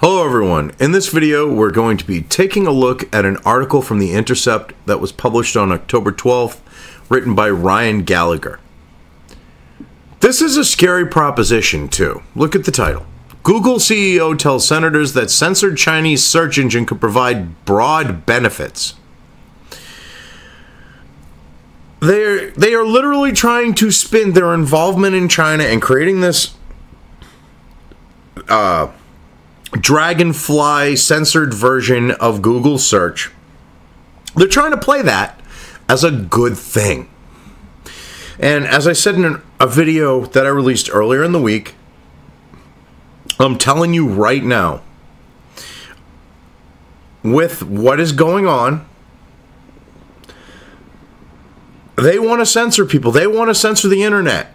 Hello everyone, in this video we're going to be taking a look at an article from The Intercept that was published on October 12th, written by Ryan Gallagher. This is a scary proposition too. Look at the title. Google CEO tells senators that censored Chinese search engine could provide broad benefits. They are literally trying to spin their involvement in China and creating this Dragonfly censored version of Google search. They're trying to play that as a good thing. And as I said in a video that I released earlier in the week, I'm telling you right now, with what is going on, they want to censor people. They want to censor the internet.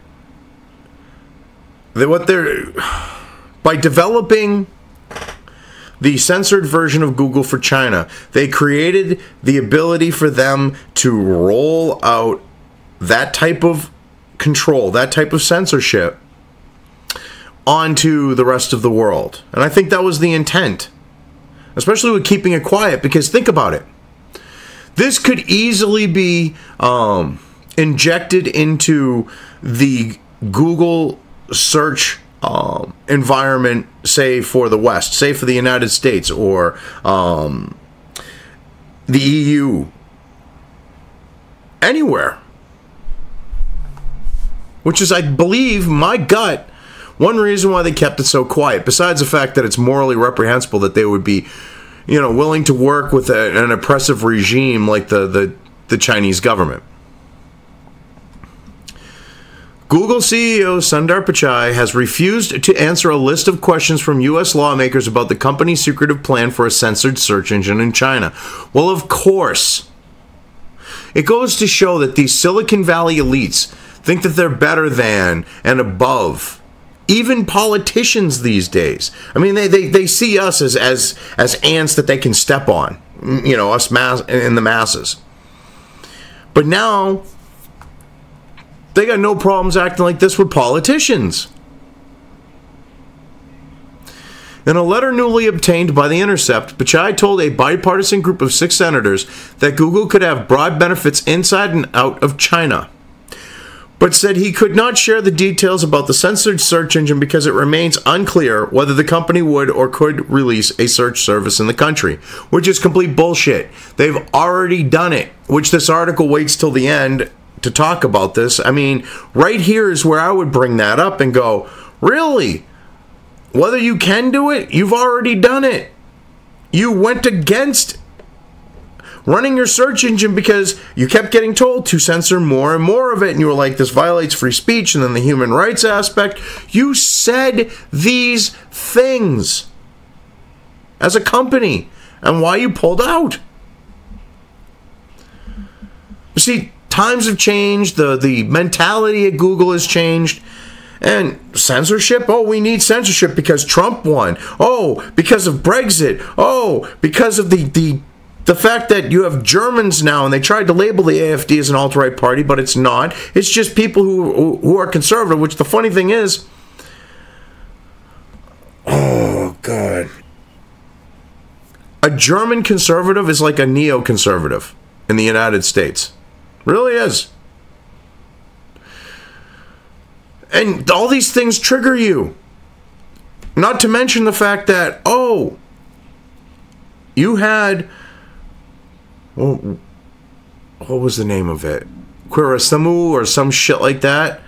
By developing the censored version of Google for China, they created the ability for them to roll out that type of control, that type of censorship onto the rest of the world. And I think that was the intent, especially with keeping it quiet, because think about it. This could easily be injected into the Google search environment, say for the West, say for the United States, or the EU, anywhere. Which is, I believe, my gut, one reason why they kept it so quiet, besides the fact that it's morally reprehensible that they would be, willing to work with an oppressive regime like the Chinese government. Google CEO Sundar Pachai has refused to answer a list of questions from U.S. lawmakers about the company's secretive plan for a censored search engine in China. Well, of course. It goes to show that these Silicon Valley elites think that they're better than and above even politicians these days. I mean, they see us as ants that they can step on, us in the masses. But now they got no problems acting like this with politicians. In a letter newly obtained by The Intercept, Pachai told a bipartisan group of 6 senators that Google could have broad benefits inside and out of China, but said he could not share the details about the censored search engine because it remains unclear whether the company would or could release a search service in the country, which is complete bullshit. They've already done it, which this article waits till the end to talk about this. I mean, right here is where I would bring that up and go, really? Whether you can do it, you've already done it. You went against running your search engine because you kept getting told to censor more and more of it, and you were like, this violates free speech, and then the human rights aspect. You said these things as a company, and why you pulled out. You see, times have changed, the mentality at Google has changed, and censorship, oh, we need censorship because Trump won, oh, because of Brexit, oh, because of the fact that you have Germans now, and they tried to label the AfD as an alt-right party, but it's not. It's just people who are conservative, which the funny thing is, oh, God. A German conservative is like a neoconservative in the United States. Really is. And all these things trigger you. Not to mention the fact that, oh, you had, well, what was the name of it? Quirasamu or some shit like that.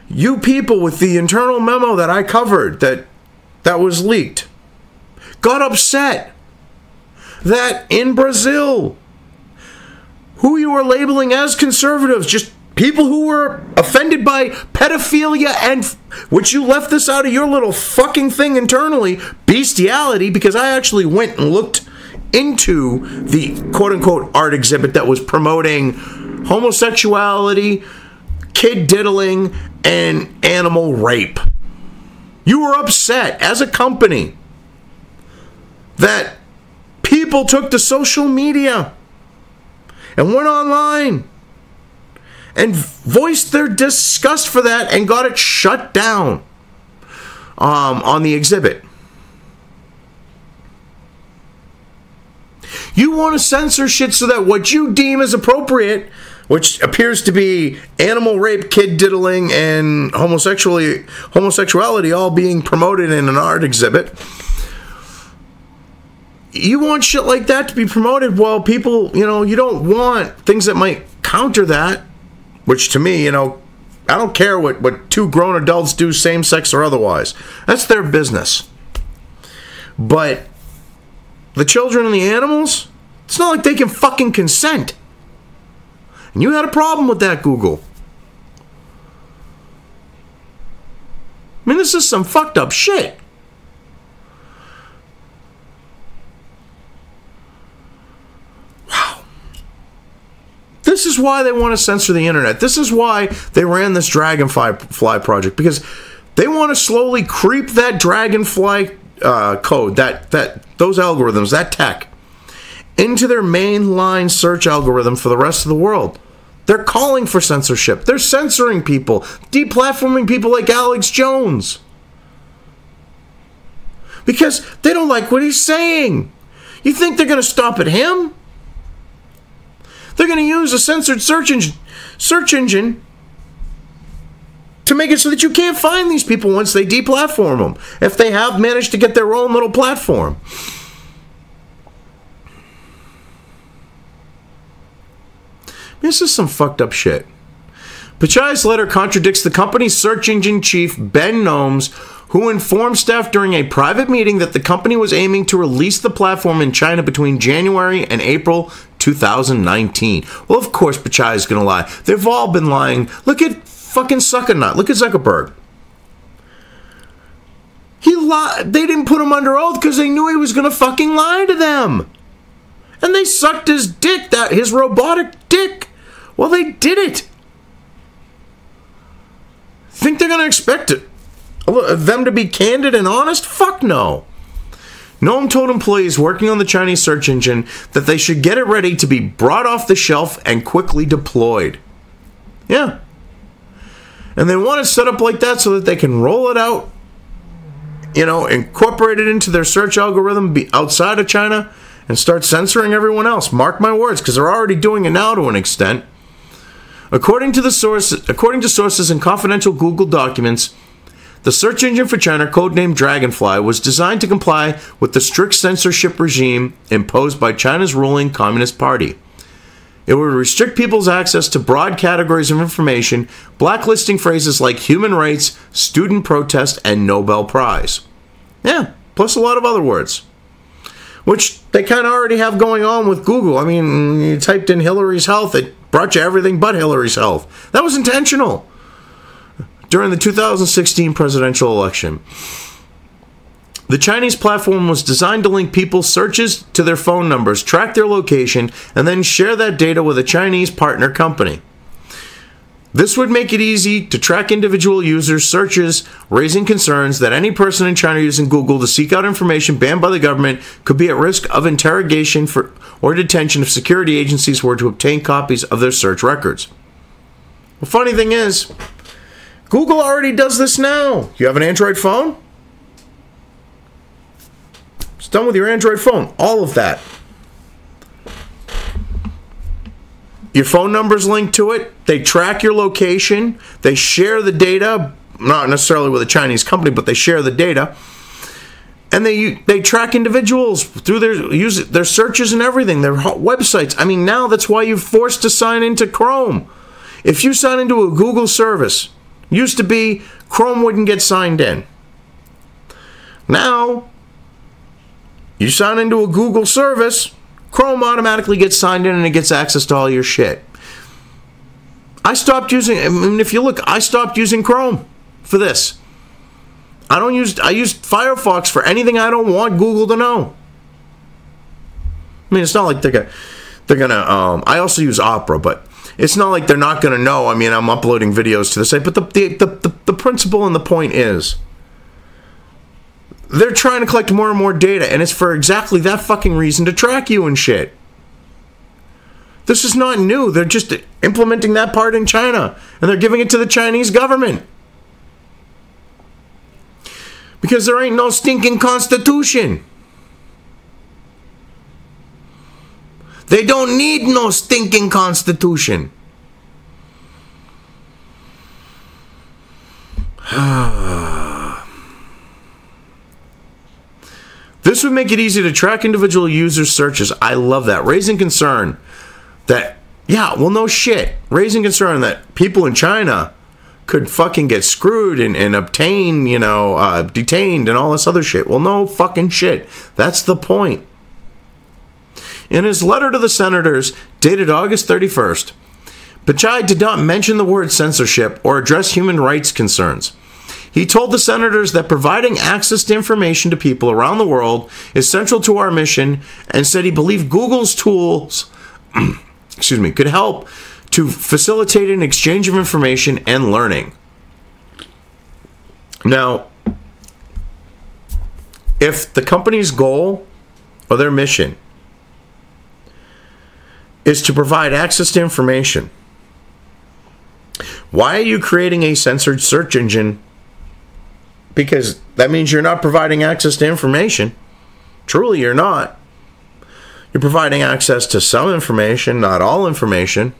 You people with the internal memo that I covered that was leaked got upset that in Brazil, who you were labeling as conservatives, just people who were offended by pedophilia, and which you left this out of your little fucking thing internally, bestiality, because I actually went and looked into the quote-unquote art exhibit that was promoting homosexuality, kid diddling, and animal rape. You were upset as a company that people took to social media and went online and voiced their disgust for that and got it shut down on the exhibit. You want to censor shit so that what you deem as appropriate, which appears to be animal rape, kid diddling, and homosexuality all being promoted in an art exhibit. You want shit like that to be promoted while people, you don't want things that might counter that, which to me, I don't care what two grown adults do, same-sex or otherwise. That's their business. But the children and the animals, it's not like they can fucking consent. And you had a problem with that, Google. I mean, this is some fucked up shit. Wow. This is why they want to censor the internet. This is why they ran this Dragonfly project, because they want to slowly creep that Dragonfly code, those algorithms, that tech, into their mainline search algorithm for the rest of the world. They're calling for censorship. They're censoring people, deplatforming people like Alex Jones, because they don't like what he's saying. You think they're going to stop at him? They're going to use a censored search engine to make it so that you can't find these people once they deplatform them, if they have managed to get their own little platform. This is some fucked up shit. Pachai's letter contradicts the company's search engine chief, Ben Gnomes, who informed staff during a private meeting that the company was aiming to release the platform in China between January and April 2019. Well, of course Pachai is going to lie. They've all been lying. Look at fucking Suckanut. Look at Zuckerberg. He lied. They didn't put him under oath because they knew he was going to fucking lie to them. And they sucked his dick, his robotic dick. Well, they did it. Think they're going to expect them to be candid and honest? Fuck no. Noam told employees working on the Chinese search engine that they should get it ready to be brought off the shelf and quickly deployed. Yeah. And they want it set up like that so that they can roll it out, incorporate it into their search algorithm outside of China and start censoring everyone else. Mark my words, because they're already doing it now to an extent. According to sources in confidential Google documents, the search engine for China, codenamed Dragonfly, was designed to comply with the strict censorship regime imposed by China's ruling Communist Party. It would restrict people's access to broad categories of information, blacklisting phrases like human rights, student protest, and Nobel Prize. Yeah, plus a lot of other words, which they kind of already have going on with Google. I mean, you typed in Hillary's health, it brought you everything but Hillary's health. That was intentional. During the 2016 presidential election, the Chinese platform was designed to link people's searches to their phone numbers, track their location, and then share that data with a Chinese partner company. This would make it easy to track individual users' searches, raising concerns that any person in China using Google to seek out information banned by the government could be at risk of interrogation or detention if security agencies were to obtain copies of their search records. The funny thing is, Google already does this now. You have an Android phone? It's done with your Android phone. All of that. Your phone number's linked to it. They track your location. They share the data, not necessarily with a Chinese company, but they share the data. And they track individuals through their searches and everything, their websites. I mean, now that's why you're forced to sign into Chrome. If you sign into a Google service, used to be Chrome wouldn't get signed in. Now, you sign into a Google service, Chrome automatically gets signed in and it gets access to all your shit. I stopped using, if you look, I stopped using Chrome for this. I use Firefox for anything I don't want Google to know. I mean, it's not like they're gonna I also use Opera, but it's not like they're not gonna know. I mean, I'm uploading videos to the site, but the principle and the point is, they're trying to collect more and more data, and it's for exactly that fucking reason, to track you and shit. This is not new. They're just implementing that part in China, and they're giving it to the Chinese government. Because there ain't no stinking constitution. They don't need no stinking constitution. This would make it easy to track individual users' searches. I love that. Raising concern that, yeah, well, no shit. Raising concern that people in China could fucking get screwed and obtain, detained and all this other shit. Well, no fucking shit. That's the point. In his letter to the senators, dated August 31st, Pachai did not mention the word censorship or address human rights concerns. He told the senators that providing access to information to people around the world is central to our mission, and said he believed Google's tools could help to facilitate an exchange of information and learning. Now, if the company's goal or their mission is to provide access to information, why are you creating a censored search engine? Because that means you're not providing access to information. Truly, you're not. You're providing access to some information, not all information.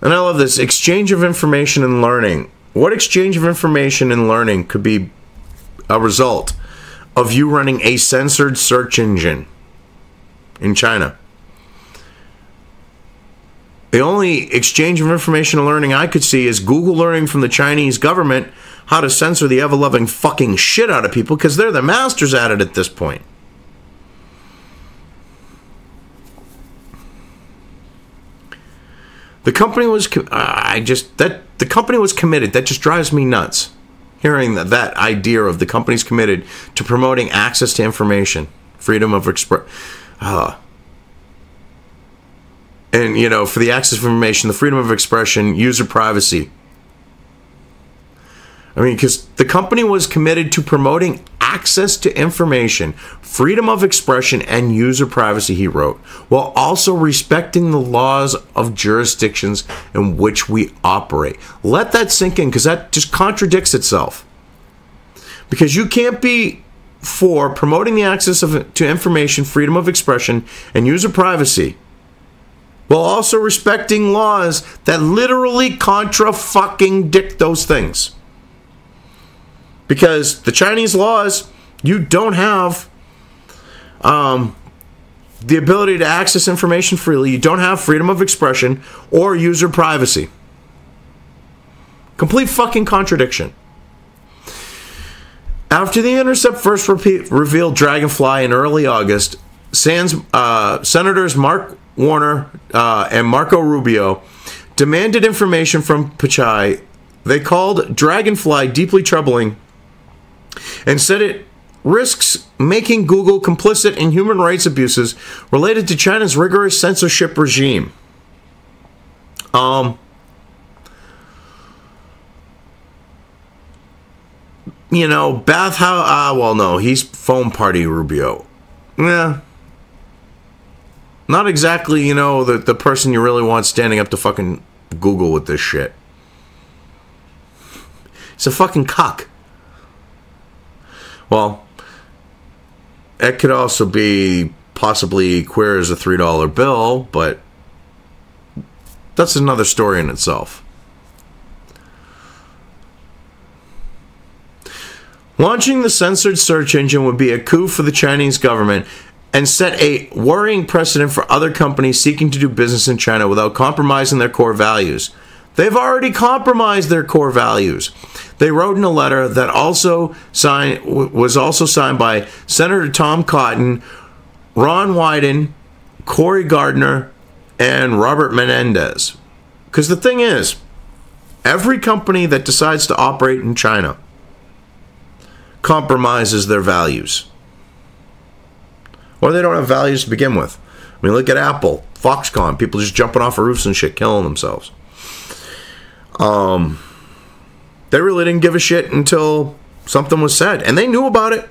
And I love this. Exchange of information and learning. What exchange of information and learning could be a result of you running a censored search engine in China? The only exchange of information and learning I could see is Google learning from the Chinese government how to censor the ever-loving fucking shit out of people, because they're the masters at it at this point. The company was the company was committed. That just drives me nuts. Hearing that idea of the company's committed to promoting access to information, freedom of expression. And, for the access of information, the freedom of expression, user privacy. I mean, because the company was committed to promoting access to information, freedom of expression, and user privacy, he wrote, while also respecting the laws of jurisdictions in which we operate. Let that sink in, because that just contradicts itself. Because you can't be for promoting the access to information, freedom of expression, and user privacy, while also respecting laws that literally contra-fucking-dict those things. Because the Chinese laws, you don't have the ability to access information freely. You don't have freedom of expression or user privacy. Complete fucking contradiction. After The Intercept first revealed Dragonfly in early August, Senators Mark Warner and Marco Rubio demanded information from Pachai. They called Dragonfly deeply troubling and said it risks making Google complicit in human rights abuses related to China's rigorous censorship regime. Well, no, he's foam party Rubio. Yeah. Not exactly, the person you really want standing up to fucking Google with this shit. It's a fucking cuck. Well, it could also be possibly queer as a $3 bill, but that's another story in itself. Launching the censored search engine would be a coup for the Chinese government and set a worrying precedent for other companies seeking to do business in China without compromising their core values. They've already compromised their core values. They wrote in a letter that was also signed by Senator Tom Cotton, Ron Wyden, Cory Gardner, and Robert Menendez. Because the thing is, every company that decides to operate in China compromises their values. Or they don't have values to begin with. I mean, look at Apple, Foxconn, people just jumping off of roofs and shit, killing themselves. They really didn't give a shit until something was said, and they knew about it.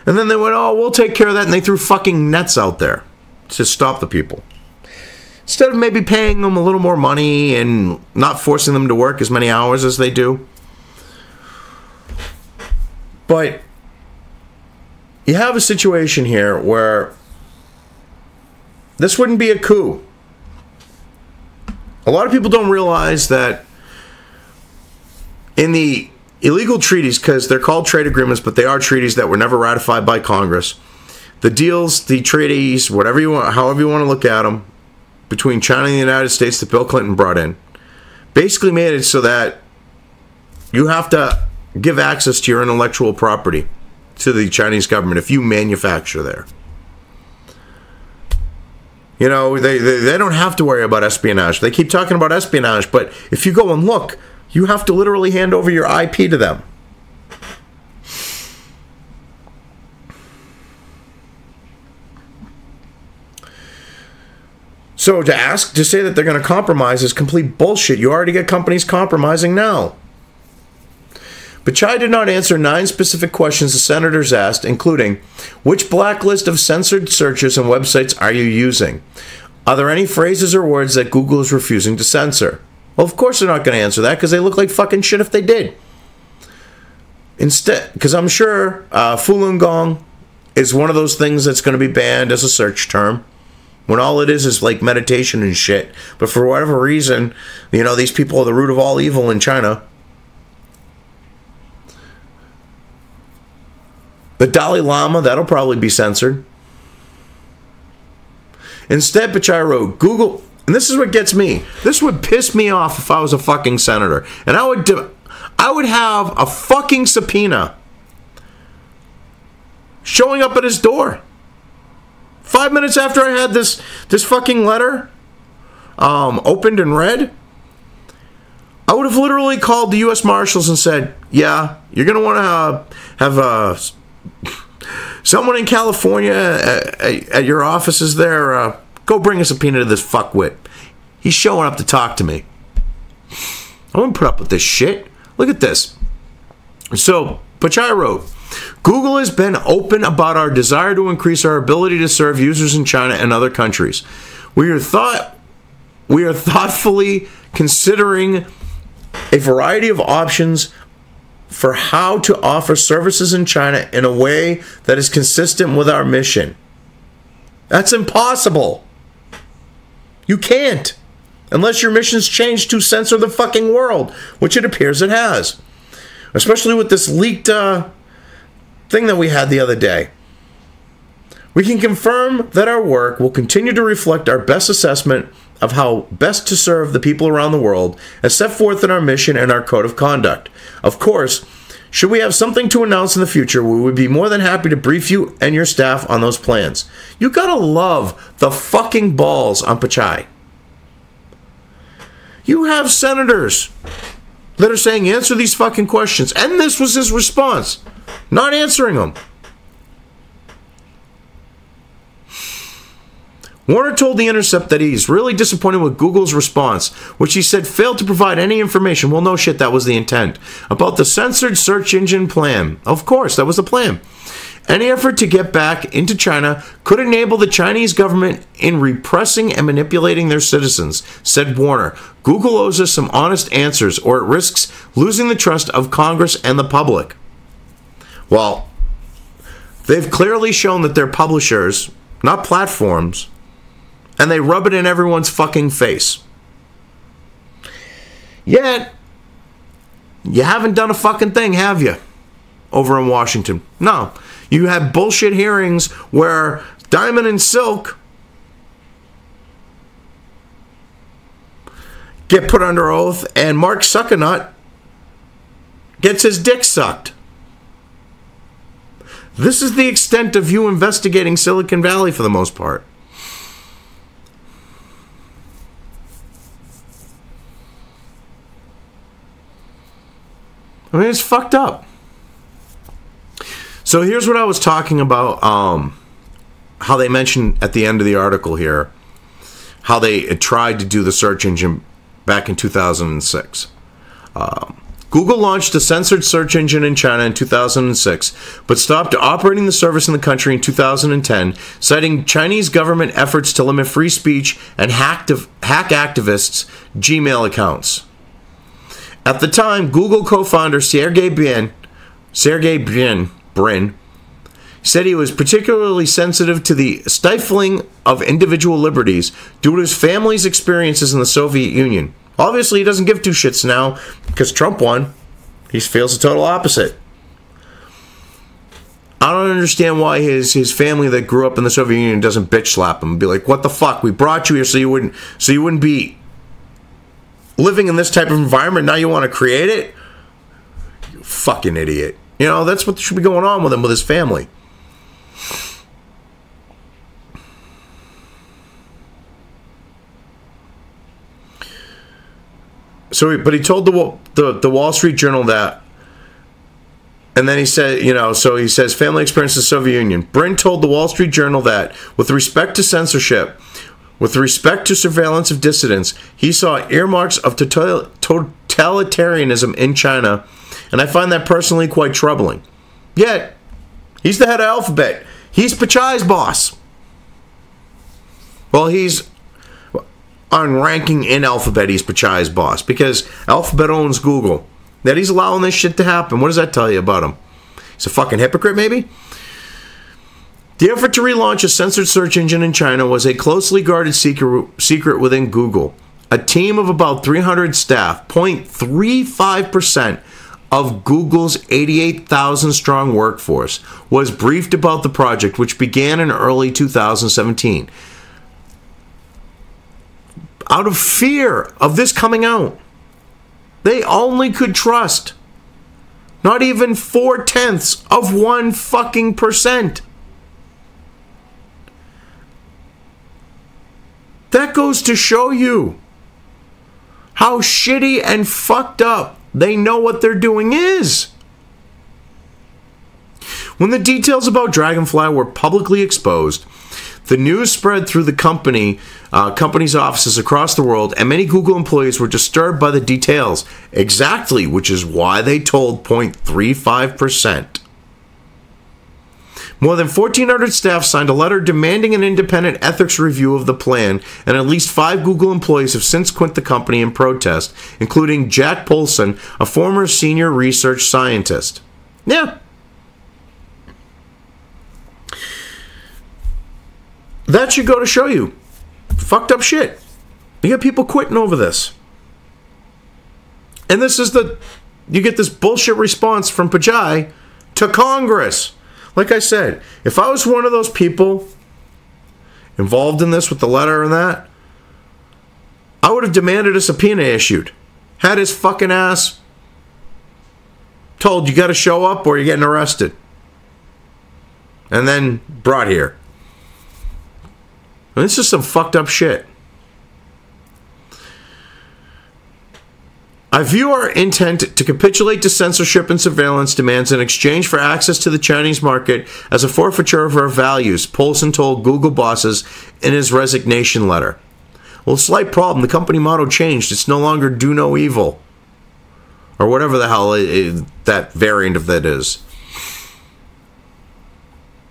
And then they went, oh, we'll take care of that, and they threw fucking nets out there to stop the people. Instead of maybe paying them a little more money and not forcing them to work as many hours as they do. But you have a situation here where this wouldn't be a coup. A lot of people don't realize that in the illegal treaties, because they're called trade agreements, but they are treaties that were never ratified by Congress. The deals, the treaties, whatever you want, however you want to look at them, between China and the United States that Bill Clinton brought in, basically made it so that you have to give access to your intellectual property to the Chinese government if you manufacture there. You know, they don't have to worry about espionage. They keep talking about espionage, but if you go and look, you have to literally hand over your IP to them. So to say that they're going to compromise is complete bullshit. You already get companies compromising now. Pachai did not answer 9 specific questions the senators asked, including, which blacklist of censored searches and websites are you using? Are there any phrases or words that Google is refusing to censor? Well, of course they're not going to answer that, because they look like fucking shit if they did. Instead, because I'm sure Falun Gong is one of those things that's going to be banned as a search term, when all it is like meditation and shit. But for whatever reason, you know, these people are the root of all evil in China. The Dalai Lama, that'll probably be censored. Instead, Pachai wrote, Google, and this is what gets me. This would piss me off if I was a fucking senator. And I would have a fucking subpoena showing up at his door. 5 minutes after I had this fucking letter opened and read, I would have literally called the U.S. Marshals and said, yeah, you're going to want to have someone in California at your offices there, go bring a subpoena to this fuckwit. He's showing up to talk to me. I won't put up with this shit. Look at this. So, Pachai wrote, Google has been open about our desire to increase our ability to serve users in China and other countries. We are thoughtfully considering a variety of options for how to offer services in China in a way that is consistent with our mission. That's impossible. You can't. Unless your mission's changed to censor the fucking world, which it appears it has. Especially with this leaked thing that we had the other day. We can confirm that our work will continue to reflect our best assessment of how best to serve the people around the world as set forth in our mission and our code of conduct. Of course, should we have something to announce in the future, we would be more than happy to brief you and your staff on those plans. You gotta love the fucking balls on Pachai. You have senators that are saying, answer these fucking questions. And this was his response. Not answering them. Warner told The Intercept that he's really disappointed with Google's response, which he said failed to provide any information. Well, no shit, that was the intent. About the censored search engine plan. Of course, that was the plan. Any effort to get back into China could enable the Chinese government in repressing and manipulating their citizens, said Warner. Google owes us some honest answers, or it risks losing the trust of Congress and the public. Well, they've clearly shown that they're publishers, not platforms, and they rub it in everyone's fucking face. Yet, you haven't done a fucking thing, have you? Over in Washington. No. You had bullshit hearings where Diamond and Silk get put under oath and Mark Suckanut gets his dick sucked. This is the extent of you investigating Silicon Valley for the most part. I mean, it's fucked up. So here's what I was talking about, how they mentioned at the end of the article here, how they tried to do the search engine back in 2006. Google launched a censored search engine in China in 2006, but stopped operating the service in the country in 2010, citing Chinese government efforts to limit free speech and hack activists' Gmail accounts. At the time, Google co-founder Sergey Brin said he was particularly sensitive to the stifling of individual liberties due to his family's experiences in the Soviet Union. Obviously, he doesn't give two shits now because Trump won. He feels the total opposite. I don't understand why his family that grew up in the Soviet Union doesn't bitch slap him and be like, "What the fuck? We brought you here so you wouldn't be living in this type of environment. Now you want to create it? You fucking idiot." You know, that's what should be going on with him, with his family. So, but he told the Wall Street Journal that, and then he said, you know, so he says, family experience in the Soviet Union. Brin told the Wall Street Journal that, with respect to censorship, with respect to surveillance of dissidents, he saw earmarks of totalitarianism in China, and I find that personally quite troubling. Yet, he's the head of Alphabet. He's Pachai's boss. Well, he's on ranking in Alphabet, he's Pachai's boss, because Alphabet owns Google. That he's allowing this shit to happen. What does that tell you about him? He's a fucking hypocrite, maybe? The effort to relaunch a censored search engine in China was a closely guarded secret within Google. A team of about 300 staff, 0.35% of Google's 88,000-strong workforce, was briefed about the project, which began in early 2017. Out of fear of this coming out, they only could trust not even 0.4% fucking percent. That goes to show you how shitty and fucked up they know what they're doing is. When the details about Dragonfly were publicly exposed, the news spread through the company's offices across the world, and many Google employees were disturbed by the details. Exactly, which is why they told 0.35%. More than 1,400 staff signed a letter demanding an independent ethics review of the plan, and at least 5 Google employees have since quit the company in protest, including Jack Polson, a former senior research scientist. Yeah. That should go to show you. Fucked up shit. You get people quitting over this. And this is you get this bullshit response from Pachai to Congress. Like I said, if I was one of those people involved in this with the letter and that, I would have demanded a subpoena issued. Had his fucking ass told, you got to show up or you're getting arrested. And then brought here. And this is some fucked up shit. I view our intent to capitulate to censorship and surveillance demands in exchange for access to the Chinese market as a forfeiture of our values, Polson told Google bosses in his resignation letter. Well, slight problem. The company motto changed. It's no longer do no evil. Or whatever the hell that variant of that is.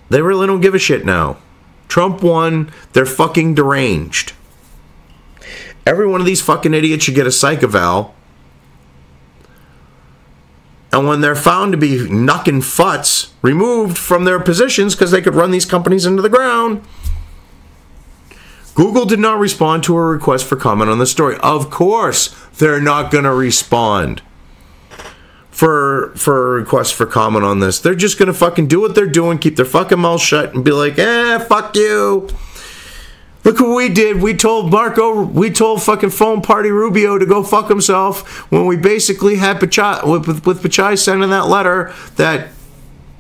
They really don't give a shit now. Trump won. They're fucking deranged. Every one of these fucking idiots should get a psych eval. And when they're found to be knucking futs, removed from their positions because they could run these companies into the ground. Google did not respond to a request for comment on the story. Of course, they're not going to respond for a request for comment on this. They're just going to fucking do what they're doing, keep their fucking mouth shut, and be like, fuck you. Look what we did. We told fucking Phone Party Rubio to go fuck himself when we basically had Pachai, with Pachai sending that letter that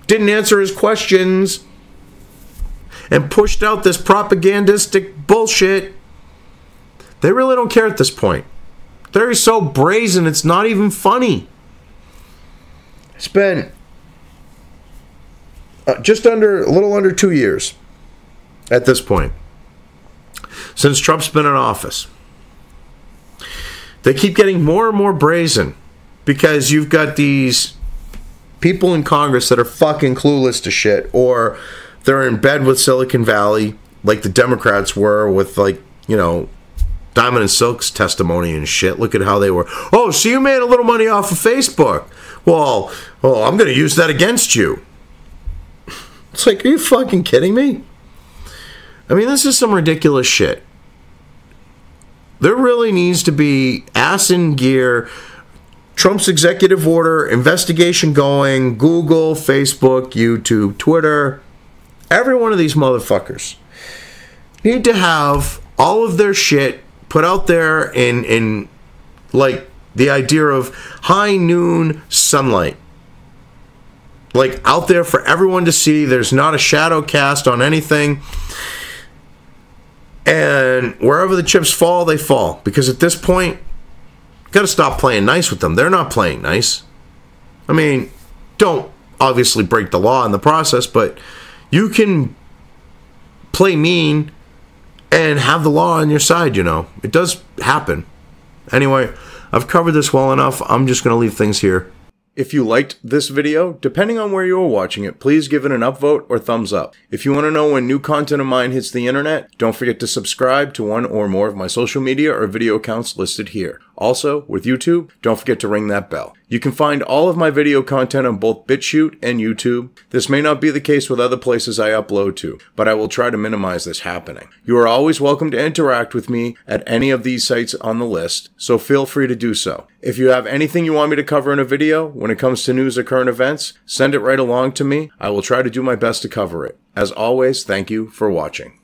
didn't answer his questions and pushed out this propagandistic bullshit. They really don't care at this point. They're so brazen, it's not even funny. It's been a little under 2 years at this point since Trump's been in office. They keep getting more and more brazen because you've got these people in Congress that are fucking clueless to shit, or they're in bed with Silicon Valley like the Democrats were with, like, you know, Diamond and Silk's testimony and shit. Look at how they were. Oh, so you made a little money off of Facebook. Well, I'm going to use that against you. It's like, are you fucking kidding me? I mean, this is some ridiculous shit. There really needs to be ass in gear, Trump's executive order, investigation going, Google, Facebook, YouTube, Twitter. Every one of these motherfuckers need to have all of their shit put out there in like the idea of high noon sunlight. Like out there for everyone to see. There's not a shadow cast on anything. And wherever the chips fall, they fall. Because at this point, you got to stop playing nice with them. They're not playing nice. I mean, don't obviously break the law in the process, but you can play mean and have the law on your side, you know. It does happen. Anyway, I've covered this well enough. I'm just going to leave things here. If you liked this video, depending on where you are watching it, please give it an upvote or thumbs up. If you want to know when new content of mine hits the internet, don't forget to subscribe to one or more of my social media or video accounts listed here. Also, with YouTube, don't forget to ring that bell. You can find all of my video content on both BitChute and YouTube. This may not be the case with other places I upload to, but I will try to minimize this happening. You are always welcome to interact with me at any of these sites on the list, so feel free to do so. If you have anything you want me to cover in a video when it comes to news or current events, send it right along to me. I will try to do my best to cover it. As always, thank you for watching.